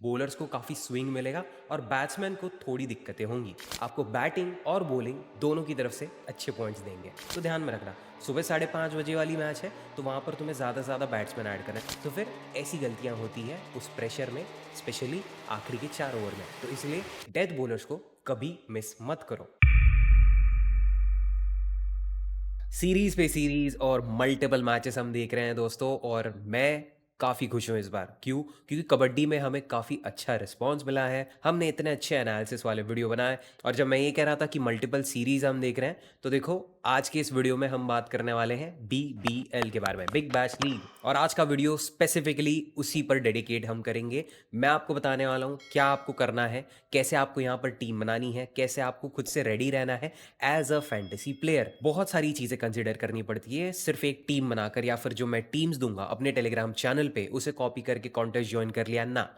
Bowlers को काफ़ी swing मिलेगा और बैट्समैन को थोड़ी दिक्कतें होंगी। आपको बैटिंग और बॉलिंग दोनों की तरफ से अच्छे पॉइंट्स देंगे, तो ध्यान में रखना। सुबह 5:30 बजे वाली मैच है, तो वहाँ पर तुम्हें ज़्यादा से ज़्यादा बैट्समैन ऐड करना है, तो फिर ऐसी गलतियाँ होती है उस प्रेशर में, स्पेशली आखिरी के 4 ओवर में। तो इसलिए डेथ बॉलर्स को कभी मिस मत करो। सीरीज पे सीरीज और मल्टीपल मैचेस हम देख रहे हैं दोस्तों, और मैं काफ़ी खुश हूँ इस बार। क्यों? क्योंकि कबड्डी में हमें काफ़ी अच्छा रिस्पांस मिला है, हमने इतने अच्छे एनालिसिस वाले वीडियो बनाए। और जब मैं ये कह रहा था कि मल्टीपल सीरीज हम देख रहे हैं, तो देखो आज के इस वीडियो में हम बात करने वाले हैं BBL के बारे में, बिग बैश लीग। और आज का वीडियो स्पेसिफिकली उसी पर डेडिकेट हम करेंगे। मैं आपको बताने वाला हूँ क्या आपको करना है, कैसे आपको यहाँ पर टीम बनानी है, कैसे आपको खुद से रेडी रहना है एज अ फैंटेसी प्लेयर। बहुत सारी चीज़ें कंसिडर करनी पड़ती है, सिर्फ एक टीम बनाकर या फिर जो मैं टीम्स दूंगा अपने टेलीग्राम चैनल पे उसे कॉपी करके कॉन्टेस्ट ज्वाइन कर लिया ना,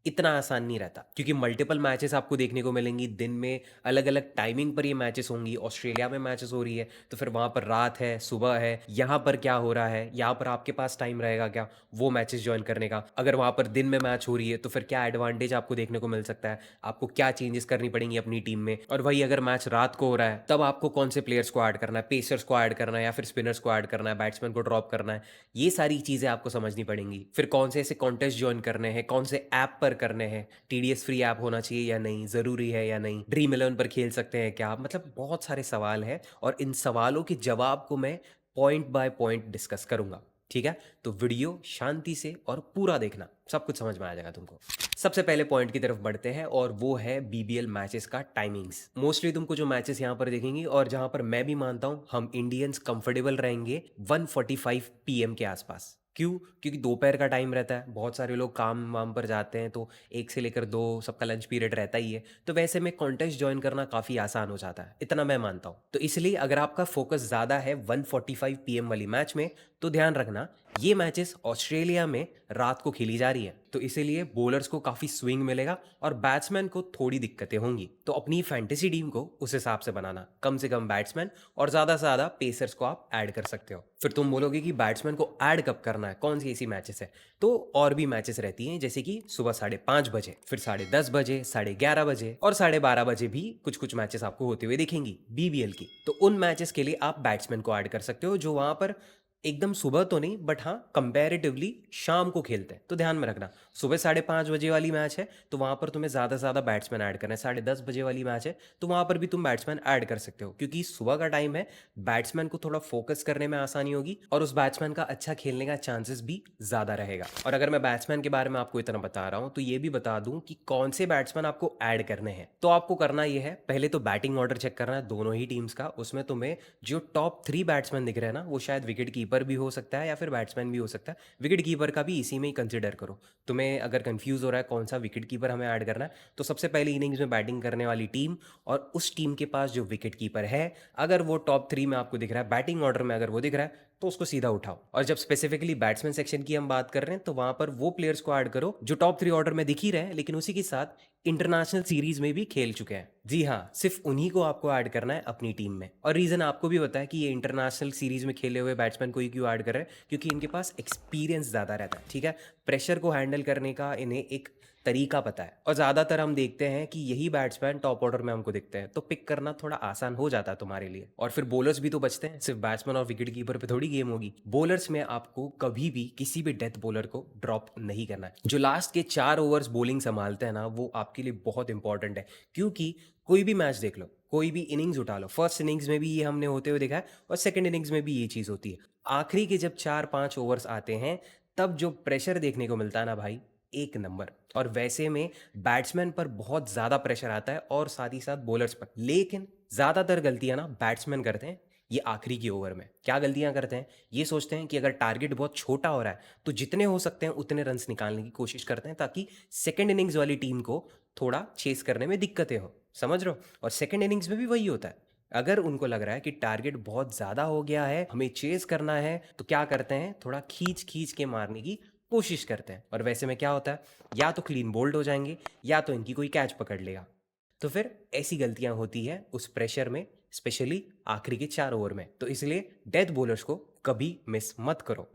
इतना आसान नहीं रहता। क्योंकि मल्टीपल मैचेस आपको देखने को मिलेंगी, दिन में अलग अलग टाइमिंग पर ये मैचेस होंगी। ऑस्ट्रेलिया में मैचेस हो रही है, तो फिर वहाँ पर रात है, सुबह है, यहाँ पर क्या हो रहा है, यहाँ पर आपके पास टाइम रहेगा क्या वो मैचेस ज्वाइन करने का। अगर वहाँ पर दिन में मैच हो रही है, तो फिर क्या एडवांटेज आपको देखने को मिल सकता है, आपको क्या चेंजेस करनी पड़ेंगी अपनी टीम में। और वही अगर मैच रात को हो रहा है, तब आपको कौन से प्लेयर्स को ऐड करना है, पेसर्स को ऐड करना है या फिर स्पिनर्स को ऐड करना है, बैट्समैन को ड्रॉप करना है, ये सारी चीज़ें आपको समझनी पड़ेंगी। फिर कौन से ऐसे कॉन्टेस्ट ज्वाइन करने हैं, कौन से ऐप पर करने हैं, TDS फ्री ऐप होना चाहिए या नहीं, ज़रूरी है या नहीं, ड्रीम 11 पर खेल सकते हैं क्या, मतलब बहुत सारे सवाल हैं। और इन सवालों के जवाब को मैं पॉइंट बाय पॉइंट डिस्कस करूंगा, ठीक है? तो वीडियो शांति से और पूरा देखना, सब कुछ समझ में आ जाएगा तुमको। सबसे पहले पॉइंट की तरफ बढ़ते हैं, और वो है BBL मैचेस का टाइमिंग्स। मोस्टली तुमको जो मैचेस यहाँ पर देखेंगे, और जहाँ पर मैं भी मानता हूँ हम इंडियंस कंफर्टेबल रहेंगे, 1:45 PM के आसपास। क्यों? क्योंकि दोपहर का टाइम रहता है, बहुत सारे लोग काम वाम पर जाते हैं, तो 1 से लेकर 2 सबका लंच पीरियड रहता ही है, तो वैसे में कॉन्टेस्ट ज्वाइन करना काफ़ी आसान हो जाता है, इतना मैं मानता हूँ। तो इसलिए अगर आपका फोकस ज़्यादा है 1:45 PM वाली मैच में, तो ध्यान रखना ये मैचेस ऑस्ट्रेलिया में रात को खेली जा रही है, तो इसीलिए बॉलर्स को काफ़ी स्विंग मिलेगा और बैट्समैन को थोड़ी दिक्कतें होंगी। तो अपनी फैंटेसी टीम को उस हिसाब से बनाना, कम से कम बैट्समैन और ज़्यादा से ज़्यादा पेसर्स को आप ऐड कर सकते हो। फिर तुम बोलोगे कि बैट्समैन को ऐड कब करना है, कौन सी ऐसी मैचेस है, तो और भी मैचेस रहती हैं, जैसे कि सुबह 5:30 बजे, फिर 10:30 बजे, 11:30 बजे और 12:30 बजे भी कुछ कुछ मैचेस आपको होते हुए दिखेंगी BBL की। तो उन मैचेस के लिए आप बैट्समैन को ऐड कर सकते हो, जो वहां पर एकदम सुबह तो नहीं, बट हाँ कंपैरेटिवली शाम को खेलते हैं। तो ध्यान में रखना, सुबह 5:30 बजे वाली मैच है, तो वहाँ पर तुम्हें ज़्यादा से ज़्यादा बैट्समैन ऐड करना है। 10:30 बजे वाली मैच है, तो वहाँ पर भी तुम बैट्समैन ऐड कर सकते हो, क्योंकि सुबह का टाइम है, बैट्समैन को थोड़ा फोकस करने में आसानी होगी और उस बैट्समैन का अच्छा खेलने का चांसेस भी ज़्यादा रहेगा। और अगर मैं बैट्समैन के बारे में आपको इतना बता रहा हूँ, तो ये भी बता दूँ कि कौन से बैट्समैन आपको ऐड करने हैं। तो आपको करना ये है, पहले तो बैटिंग ऑर्डर चेक करना है दोनों ही टीम्स का। उसमें तुम्हें जो टॉप 3 बैट्समैन दिख रहे हैं ना, वो शायद विकेट कीपर भी हो सकता है या फिर बैट्समैन भी हो सकता है। विकेट कीपर का भी इसी में ही कंसिडर करो। तुम्हें अगर कंफ्यूज हो रहा है कौन सा विकेट कीपर हमें ऐड करना है, तो सबसे पहली इनिंग्स में बैटिंग करने वाली टीम और उस टीम के पास जो विकेट कीपर है, अगर वो टॉप 3 में आपको दिख रहा है, बैटिंग ऑर्डर में अगर वो दिख रहा है, तो उसको सीधा उठाओ। और जब स्पेसिफिकली बैट्समैन सेक्शन की हम बात कर रहे हैं, तो वहां पर वो प्लेयर्स को ऐड करो जो टॉप 3 ऑर्डर में दिख ही रहे हैं, लेकिन उसी के साथ इंटरनेशनल सीरीज में भी खेल चुके हैं। जी हाँ, सिर्फ उन्हीं को आपको ऐड करना है अपनी टीम में। और रीजन आपको भी पता है कि ये इंटरनेशनल सीरीज में खेले हुए बैट्समैन को ही क्यों ऐड कर रहे हैं, क्योंकि इनके पास एक्सपीरियंस ज़्यादा रहता है, ठीक है? प्रेशर को हैंडल करने का इन्हें एक तरीका पता है, और ज़्यादातर हम देखते हैं कि यही बैट्समैन टॉप ऑर्डर में हमको दिखते हैं, तो पिक करना थोड़ा आसान हो जाता है तुम्हारे लिए। और फिर बॉलर्स भी तो बचते हैं, सिर्फ बैट्समैन और विकेट कीपर पे थोड़ी गेम होगी। बॉलर्स में आपको कभी भी किसी भी डेथ बॉलर को ड्रॉप नहीं करना है। जो लास्ट के 4 ओवर्स बॉलिंग संभालते हैं ना, वो आपके लिए बहुत इंपॉर्टेंट है। क्योंकि कोई भी मैच देख लो, कोई भी इनिंग्स उठा लो, फर्स्ट इनिंग्स में भी ये हमने होते हुए देखा है और सेकंड इनिंग्स में भी ये चीज़ होती है। आखिरी के जब 4-5 ओवर्स आते हैं, तब जो प्रेशर देखने को मिलता है ना भाई, एक नंबर। और वैसे में बैट्समैन पर बहुत ज़्यादा प्रेशर आता है और साथ ही साथ बॉलर्स पर। लेकिन ज़्यादातर गलतियां ना बैट्समैन करते हैं ये आखिरी के ओवर में। क्या गलतियां करते हैं? ये सोचते हैं कि अगर टारगेट बहुत छोटा हो रहा है, तो जितने हो सकते हैं उतने रन्स निकालने की कोशिश करते हैं, ताकि सेकेंड इनिंग्स वाली टीम को थोड़ा चेस करने में दिक्कतें हो। समझ रहे हो? और सेकेंड इनिंग्स में भी वही होता है। अगर उनको लग रहा है कि टारगेट बहुत ज़्यादा हो गया है, हमें चेस करना है, तो क्या करते हैं, थोड़ा खींच खींच के मारने की कोशिश करते हैं। और वैसे में क्या होता है, या तो क्लीन बोल्ड हो जाएंगे या तो इनकी कोई कैच पकड़ लेगा। तो फिर ऐसी गलतियां होती है उस प्रेशर में, स्पेशली आखिरी के 4 ओवर में। तो इसलिए डेथ बॉलर्स को कभी मिस मत करो।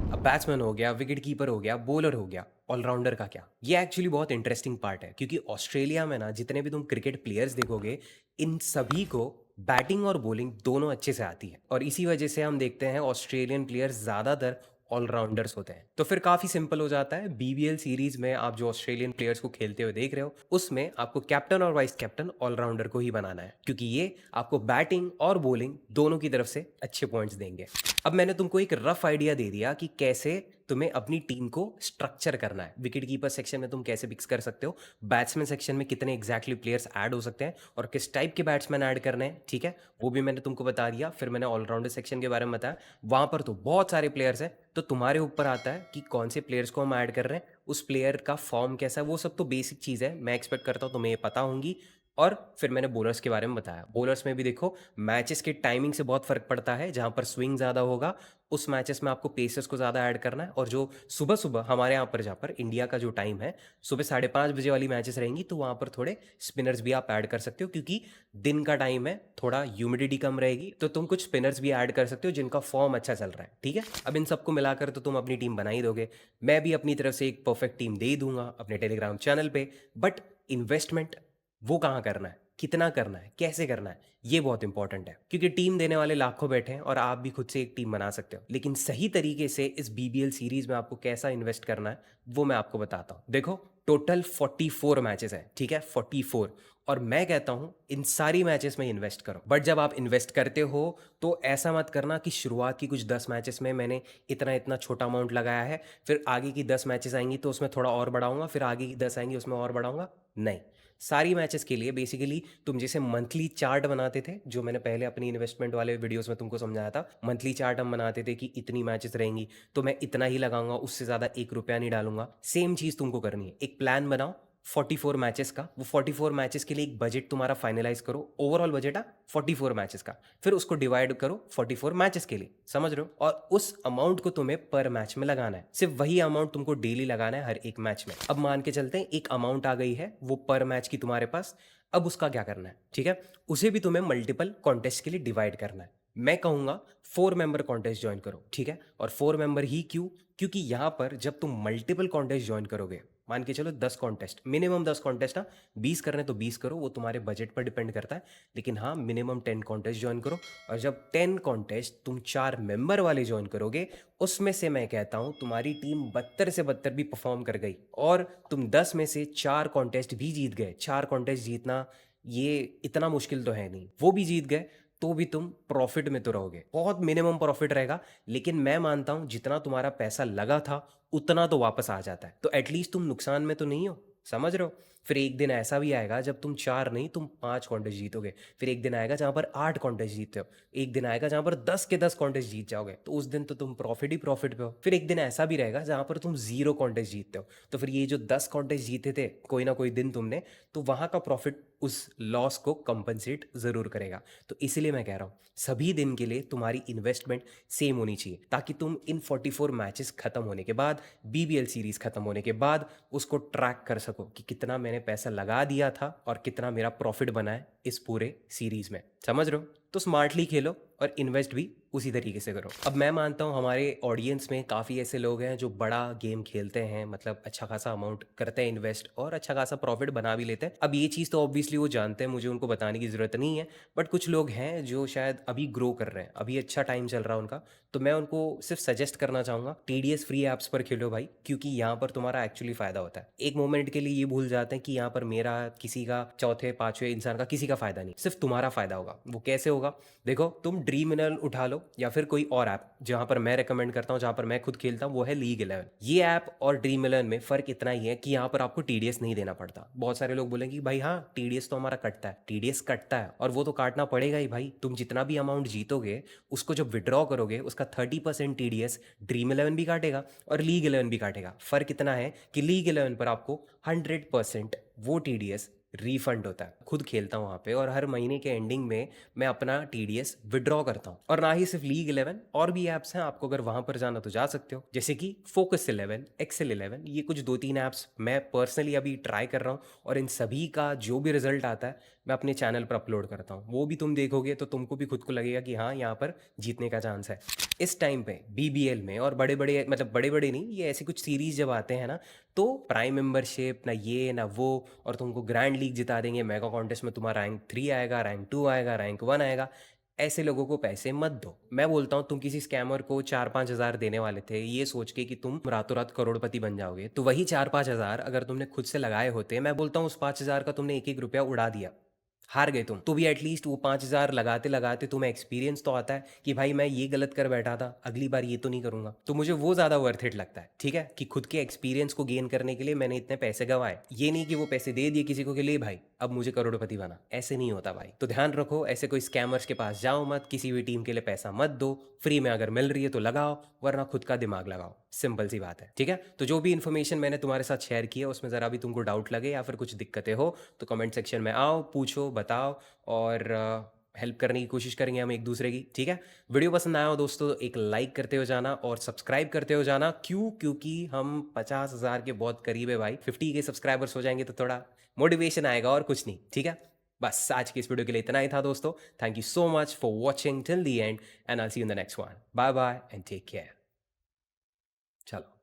अब बैट्समैन हो गया, विकेट कीपर हो गया, बॉलर हो गया, ऑलराउंडर का क्या? ये एक्चुअली बहुत इंटरेस्टिंग पार्ट है, क्योंकि ऑस्ट्रेलिया में ना जितने भी तुम क्रिकेट प्लेयर्स देखोगे, इन सभी को बैटिंग और बॉलिंग दोनों अच्छे से आती है, और इसी वजह से हम देखते हैं ऑस्ट्रेलियन प्लेयर्स ज़्यादातर ऑलराउंडर्स होते हैं। तो फिर काफ़ी सिंपल हो जाता है। बीबीएल सीरीज में आप जो ऑस्ट्रेलियन प्लेयर्स को खेलते हुए देख रहे हो, उसमें आपको कैप्टन और वाइस कैप्टन ऑलराउंडर को ही बनाना है, क्योंकि ये आपको बैटिंग और बॉलिंग दोनों की तरफ से अच्छे पॉइंट्स देंगे। अब मैंने तुमको एक रफ आइडिया दे दिया कि कैसे तुम्हें अपनी टीम को स्ट्रक्चर करना है। विकेट कीपर सेक्शन में तुम कैसे पिक्स कर सकते हो, बैट्समैन सेक्शन में कितने एग्जैक्टली प्लेयर्स ऐड हो सकते हैं और किस टाइप के बैट्समैन ऐड करने हैं, ठीक है, वो भी मैंने तुमको बता दिया। फिर मैंने ऑलराउंडर सेक्शन के बारे में बताया, वहां पर तो बहुत सारे प्लेयर्स हैं, तो तुम्हारे ऊपर आता है कि कौन से प्लेयर्स को हम ऐड कर रहे हैं, उस प्लेयर का फॉर्म कैसा है, वो सब तो बेसिक चीज़ है, मैं एक्सपेक्ट करता हूँ तुम्हें ये पता होंगी। और फिर मैंने बॉलर्स के बारे में बताया। बॉलर्स में भी देखो, मैचेस के टाइमिंग से बहुत फर्क पड़ता है। जहाँ पर स्विंग ज़्यादा होगा, उस मैचेस में आपको पेसर्स को ज़्यादा ऐड करना है। और जो सुबह सुबह हमारे यहाँ पर, जहाँ पर इंडिया का जो टाइम है, सुबह 5:30 बजे वाली मैचेस रहेंगी, तो वहाँ पर थोड़े स्पिनर्स भी आप ऐड कर सकते हो, क्योंकि दिन का टाइम है, थोड़ा ह्यूमिडिटी कम रहेगी, तो तुम कुछ स्पिनर्स भी ऐड कर सकते हो जिनका फॉर्म अच्छा चल रहा है, ठीक है। अब इन सबको मिलाकर तो तुम अपनी टीम बना ही दोगे। मैं भी अपनी तरफ से एक परफेक्ट टीम दे ही दूंगा अपने टेलीग्राम चैनल पे। बट इन्वेस्टमेंट वो कहाँ करना है, कितना करना है, कैसे करना है, ये बहुत इंपॉर्टेंट है, क्योंकि टीम देने वाले लाखों बैठे हैं और आप भी खुद से एक टीम बना सकते हो। लेकिन सही तरीके से इस बीबीएल सीरीज में आपको कैसा इन्वेस्ट करना है, वो मैं आपको बताता हूँ। देखो, टोटल 44 मैचेस हैं, ठीक है, 44। और मैं कहता हूँ इन सारी मैचेस में इन्वेस्ट करो। बट जब आप इन्वेस्ट करते हो, तो ऐसा मत करना कि शुरुआत की कुछ 10 मैचेस में मैंने इतना इतना छोटा अमाउंट लगाया है, फिर आगे की 10 मैचेस आएंगी तो उसमें थोड़ा और बढ़ाऊंगा, फिर आगे की 10 आएंगी उसमें और बढ़ाऊंगा। नहीं, सारी मैचेस के लिए बेसिकली तुम जैसे मंथली चार्ट बनाते थे, जो मैंने पहले अपनी इन्वेस्टमेंट वाले वीडियोस में तुमको समझाया था, मंथली चार्ट हम बनाते थे कि इतनी मैचेस रहेंगी तो मैं इतना ही लगाऊंगा, उससे ज़्यादा 1 रुपया नहीं डालूंगा। सेम चीज़ तुमको करनी है। एक प्लान बनाओ 44 मैचेस का, वो 44 मैचेस के लिए एक बजट तुम्हारा फाइनलाइज करो, ओवरऑल बजट है 44 मैचेस का, फिर उसको डिवाइड करो 44 मैचेस के लिए, समझ रहे हो, और उस अमाउंट को तुम्हें पर मैच में लगाना है। सिर्फ वही अमाउंट तुमको डेली लगाना है हर एक मैच में। अब मान के चलते हैं एक अमाउंट आ गई है वो पर मैच की तुम्हारे पास, अब उसका क्या करना है, ठीक है, उसे भी तुम्हें मल्टीपल कॉन्टेस्ट के लिए डिवाइड करना है। मैं कहूंगा 4 मेंबर कॉन्टेस्ट ज्वाइन करो, ठीक है। और 4 मेंबर ही क्यों? क्योंकि यहां पर जब तुम मल्टीपल कॉन्टेस्ट ज्वाइन करोगे, मान के चलो 10 कॉन्टेस्ट, मिनिमम 10 कॉन्टेस्ट, हाँ 20 करने तो 20 करो, वो तुम्हारे बजट पर डिपेंड करता है, लेकिन हाँ मिनिमम 10 कॉन्टेस्ट ज्वाइन करो। और जब 10 कॉन्टेस्ट तुम 4 मेंबर वाले ज्वाइन करोगे, उसमें से मैं कहता हूँ तुम्हारी टीम 72 से 72 भी परफॉर्म कर गई, और तुम 10 में से 4 कॉन्टेस्ट भी जीत गए। 4 कॉन्टेस्ट जीतना ये इतना मुश्किल तो है नहीं, वो भी जीत गए, तो भी तुम प्रॉफिट में तो रहोगे, बहुत मिनिमम प्रॉफिट रहेगा। लेकिन मैं मानता हूं जितना तुम्हारा पैसा लगा था उतना तो वापस आ जाता है, तो एटलीस्ट तुम नुकसान में तो नहीं हो, समझ रहे हो। फिर एक दिन ऐसा भी आएगा जब तुम 4 नहीं, तुम 5 कॉन्टेस्ट जीतोगे। फिर एक दिन आएगा जहां पर 8 कॉन्टेस्ट जीतते हो। एक दिन आएगा जहां पर 10 के 10 कॉन्टेस्ट जीत जाओगे, तो उस दिन तो तुम प्रॉफिट ही प्रॉफिट पे हो। फिर एक दिन ऐसा भी रहेगा जहां पर तुम 0 कॉन्टेस्ट जीतते हो, तो फिर ये जो 10 कॉन्टेस्ट जीते थे कोई ना कोई दिन तुमने, तो वहां का प्रॉफिट उस लॉस को कंपनसेट जरूर करेगा। तो इसलिए मैं कह रहा हूँ सभी दिन के लिए तुम्हारी इन्वेस्टमेंट सेम होनी चाहिए, ताकि तुम इन 44 मैचेस खत्म होने के बाद, बीबीएल सीरीज खत्म होने के बाद, उसको ट्रैक कर सको कि कितना मैंने पैसा लगा दिया था और कितना मेरा प्रॉफिट बना है इस पूरे सीरीज में, समझ रहे हो। तो स्मार्टली खेलो और इन्वेस्ट भी उसी तरीके से करो। अब मैं मानता हूँ हमारे ऑडियंस में काफ़ी ऐसे लोग हैं जो बड़ा गेम खेलते हैं, मतलब अच्छा खासा अमाउंट करते हैं इन्वेस्ट और अच्छा खासा प्रॉफिट बना भी लेते हैं। अब ये चीज़ तो ऑब्वियसली वो जानते हैं, मुझे उनको बताने की ज़रूरत नहीं है। बट कुछ लोग हैं जो शायद अभी ग्रो कर रहे हैं, अभी अच्छा टाइम चल रहा है उनका, तो मैं उनको सिर्फ सजेस्ट करना चाहूँगा टीडीएस फ्री ऐप्स पर खेलो भाई, क्योंकि यहाँ पर तुम्हारा एक्चुअली फ़ायदा होता है। एक मोमेंट के लिए ये भूल जाते हैं कि यहाँ पर मेरा, किसी का, चौथे पाँचवें इंसान का किसी का फ़ायदा नहीं, सिर्फ तुम्हारा फ़ायदा होगा। वो कैसे होगा? देखो, तुम ड्रीम इलेवन उठा लो या फिर कोई और ऐप जहां पर मैं रेकमेंड करता हूं, जहां पर मैं खुद खेलता हूं, वो है लीग 11। ये ऐप और ड्रीम इलेवन में फर्क इतना ही है कि यहाँ पर आपको टीडीएस नहीं देना पड़ता। बहुत सारे लोग बोलेंगे कि भाई हाँ टीडीएस तो हमारा कटता है, टीडीएस कटता है, और वो तो काटना पड़ेगा ही भाई। तुम जितना भी अमाउंट जीतोगे उसको जब विड्रॉ करोगे, उसका 30% टीडीएस ड्रीम इलेवन भी काटेगा और लीग 11 भी काटेगा। फर्क इतना है कि लीग 11 पर आपको 100% वो टीडीएस रिफंड होता है। खुद खेलता हूँ वहाँ पे और हर महीने के एंडिंग में मैं अपना टीडीएस विड्रॉ करता हूँ। और ना ही सिर्फ लीग 11, और भी ऐप्स हैं, आपको अगर वहाँ पर जाना तो जा सकते हो, जैसे कि फोकस 11, एक्सेल 11। ये कुछ 2-3 ऐप्स मैं पर्सनली अभी ट्राई कर रहा हूँ और इन सभी का जो भी रिजल्ट आता है मैं अपने चैनल पर अपलोड करता हूँ। वो भी तुम देखोगे तो तुमको भी खुद को लगेगा कि हाँ, यहाँ पर जीतने का चांस है। इस टाइम पे बीबीएल में और बड़े बड़े, मतलब बड़े बड़े नहीं, ये ऐसे कुछ सीरीज जब आते हैं ना, तो प्राइम मेंबरशिप ना ये ना वो, और तुमको ग्रैंड लीग जिता देंगे, मेगा कॉन्टेस्ट में तुम्हारा रैंक 3 आएगा, रैंक 2 आएगा, रैंक 1 आएगा। ऐसे लोगों को पैसे मत दो। मैं बोलता हूँ तुम किसी स्कैमर को 4-5 हज़ार देने वाले थे ये सोच के कि तुम रातों रात करोड़पति बन जाओगे, तो वही 4-5 हज़ार अगर तुमने खुद से लगाए होते, मैं बोलता हूँ उस 5 हज़ार का तुमने एक एक रुपया उड़ा दिया, हार गए तुम, तो भी एटलीस्ट वो 5 हज़ार लगाते लगाते तुम्हें एक्सपीरियंस तो आता है कि भाई मैं ये गलत कर बैठा था, अगली बार ये तो नहीं करूंगा। तो मुझे वो ज़्यादा वर्थ इट लगता है, ठीक है, कि खुद के एक्सपीरियंस को गेन करने के लिए मैंने इतने पैसे गंवाए, ये नहीं कि वो पैसे दे दिए किसी को कि ले भाई अब मुझे करोड़पति बना। ऐसे नहीं होता भाई। तो ध्यान रखो, ऐसे कोई स्कैमर्स के पास जाओ मत, किसी भी टीम के लिए पैसा मत दो। फ्री में अगर मिल रही है तो लगाओ, वरना खुद का दिमाग लगाओ। सिंपल सी बात है, ठीक है। तो जो भी इन्फॉर्मेशन मैंने तुम्हारे साथ शेयर की है उसमें ज़रा भी तुमको डाउट लगे या फिर कुछ दिक्कतें हो तो कमेंट सेक्शन में आओ, पूछो, बताओ, और हेल्प करने की कोशिश करेंगे हम एक दूसरे की, ठीक है। वीडियो पसंद आया हो दोस्तों एक लाइक करते हो जाना और सब्सक्राइब करते हो जाना। क्यों? क्योंकि हम 50,000 के बहुत करीब है भाई। 50 के सब्सक्राइबर्स हो जाएंगे तो थोड़ा मोटिवेशन आएगा और कुछ नहीं, ठीक है। बस आज की इस वीडियो के लिए इतना ही था दोस्तों। Thank you so much for watching till the end and I see you in the next one. Bye bye and take care. चलो।